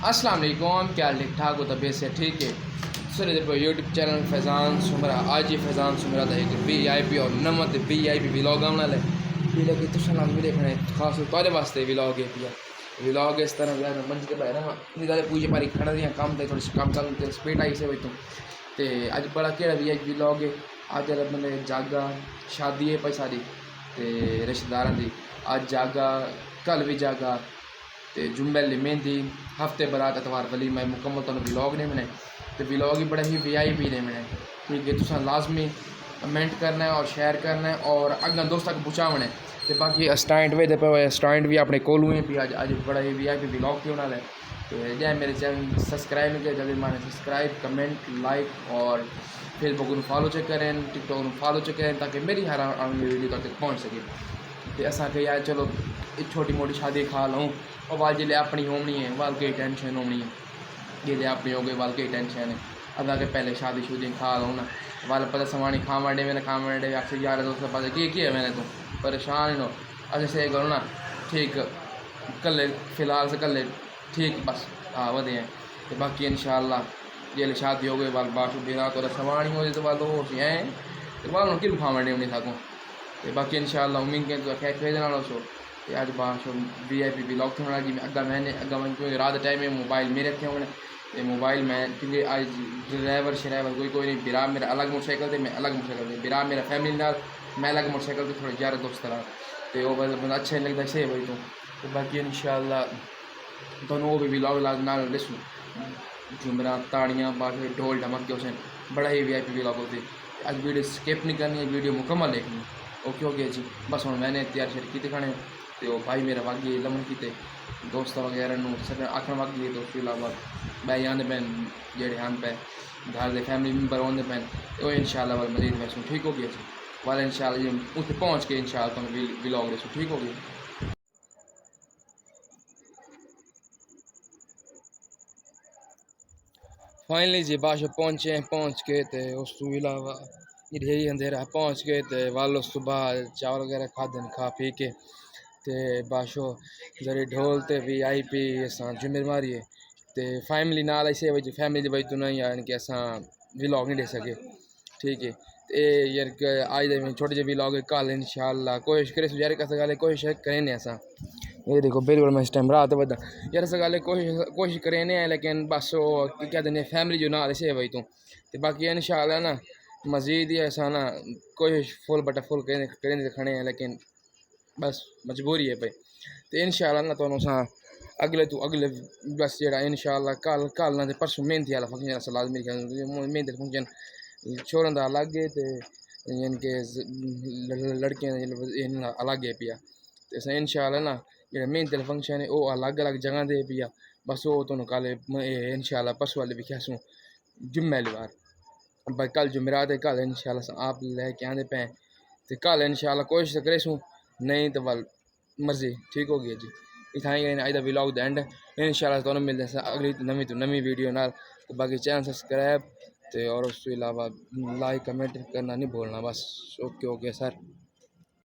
अस्सलाम वालेकुम, क्या ठीक ठाक हो? तबीयत से ठीक है? सर इधर यूट्यूब चैनल फैज़ान सुमरा। आज ही फैज़ान सुमरा का एक VIP और नमत VIP व्लॉग आने वाला है। ये लगे तो सलाम भी देखने खास तौर वास्ते व्लॉग है पिया। व्लॉग इस तरह यार मंज के बाहर ना इधर पूजे पारी खड़ा दिया काम ते थोड़ी काम चल ते स्पीड आई से वही तो अज बड़ा केड़ा VIP व्लॉग है। अज मैंने जागा शादी है भाई सारी ते रिश्तेदारां दी। अज जागा कल भी जागा ते जुम्बे मेहंदी हफ्ते बरात एतवार वली मैं मुकम्मल तुहानू व्लॉग ने मैंने तो व्लॉग ही बड़ा ही VIP ने मैंने ठीक है। तुसा लाजमी कमेंट करना है और शेयर करना है और अगर दोस्त तक पहुँचावना है। तो बाकी स्टैंड वे पे स्टैंड भी अपने कोलू हैं भी अज बड़ा ही VIP व्लॉग के होना है। तो जै मेरे चैनल सब्सक्राइब नहीं किया जल्दी माने सब्सक्राइब कमेंट लाइक और फेसबुक को फॉलो चेक करें टिकटॉक को फॉलो चेक करें ताकि मेरी हर आने वाली वीडियो तक पहुँच सके। तो असा के यार चलो एक छोटी मोटी शादी खा लूँ और वाल जिले अपनी होनी है वाल की टेंशन होनी है जिले अपनी हो गई वाल की टेंशन है। अब आगे पहले शादी शुदी खा लो ना वाल पता समानी खावा डे मैंने खावा डे अक्सर यार दोस्तों पता की है मैंने तो परेशान हो अच्छा से करो ना ठीक कल फिलहाल से कल ठीक बस हाँ वधे हैं। तो बाकी इंशाल्लाह जिले शादी हो गई वाल बाशु बिना तो सवानी हो तो वाल तो हो हैं तो वाल कि खावा डे नहीं सकूँ। तो बाकी इंशाल्लाह उम्मीद के तो खैर भेजना सो आज बात VIP व्लॉग थे होना जी अगर मैंने क्योंकि रात टाइम में मोबाइल मेरे थे होने ये मोबाइल में क्योंकि आज ड्राइवर शराइवर कोई नहीं बिरा मेरा अलग मोटरसाइकिल थे मैं अलग मोटरसाइकिल थे बिरा मेरा फैमिली नाल मैं अलग मोटरसाइकिल थे थोड़े यार दोस्त रहा तो वो बस अच्छा नहीं लगता सही भाई तो बाकी इंशाल्लाह दोनों वो भी व्लॉग नाल दसूँ झुमरा ताड़ियाँ बाकी ढोल ढमक के उसे बड़ा ही VIP व्लॉग होती आज वीडियो स्किप नहीं करनी है वीडियो मुकम्मल देखनी ओके हो गया जी। बस हम मैंने तैयार शेयर की खाने तो भाई मेरा वागे लमन किते दोस्त वगैरह सब आखन वागे तो उसके अलावा भाई आते पैन जेडे आन पे घर के फैमिली मैंबर आते पैन तो इंशाल्लाह वाल मजीद वैसू ठीक हो गया जी वाल इंशाल्लाह उत्थे पहुँच के इंशाल्लाह तुम व्लॉग दसो ठीक हो गया। फाइनली जी बादशाह पहुँचे पहुँच के तो उस तो अलावा ढेरी अंधेरा पहुँच गए तो वाल उस तो बाद चावल वगैरह खादन खा पी के ते बादशाह जरे ढोल ते VIP असां जुम्मे मारिए ते फैमिली नाल ऐसे वजह फैमिली वजह तो नहीं यानी कि असां व्लॉग नहीं दे सके ठीक है। ते यार आज दे छोटे जे व्लॉग कल इंशाल्लाह कोशिश करे यार कस गल कोशिश करें असां ये देखो बिल्कुल मैं इस टाइम रात बदा यार अस गल कोशिश करें लेकिन बस वो क्या कहते फैमिली जो नाल ऐसे वही तो बाकी इंशाल्लाह ना मजीद ही ऐसा ना कोशिश फुल बटा फुल करें खड़े हैं लेकिन बस मजबूरी है भाई। तो इंशाल्लाह ना तो अगले तो अगले बस जरा इंशाल्लाह कल कल ना परसों मेहंदी वाला फंक्शन अस लाजमी मेहंदी फंक्शन छोरन का अलग है तो यानी कि लड़कियां अलग है पिया तो अस इंशाल्लाह ना जो मेहंदी फंक्शन है वो अलग अलग जगह दे पिया बस वो तो कल इंशाल्लाह परसों वाले भी क्या जुम्मे वाली बार भाई कल जुमेरात है कल इंशाल्लाह आप लेके आने पे तो कल इंशाल्लाह कोशिश करें नहीं तो वाल मर्जी ठीक हो गया जी। इतना अज का व्लॉग द एंड इंशाल्लाह तो मिलते हैं अगली तो नवी वीडियो नाल तो बाकी चैनल सब्सक्राइब तो और उसके अलावा लाइक कमेंट करना नहीं भूलना बस ओके ओके सर।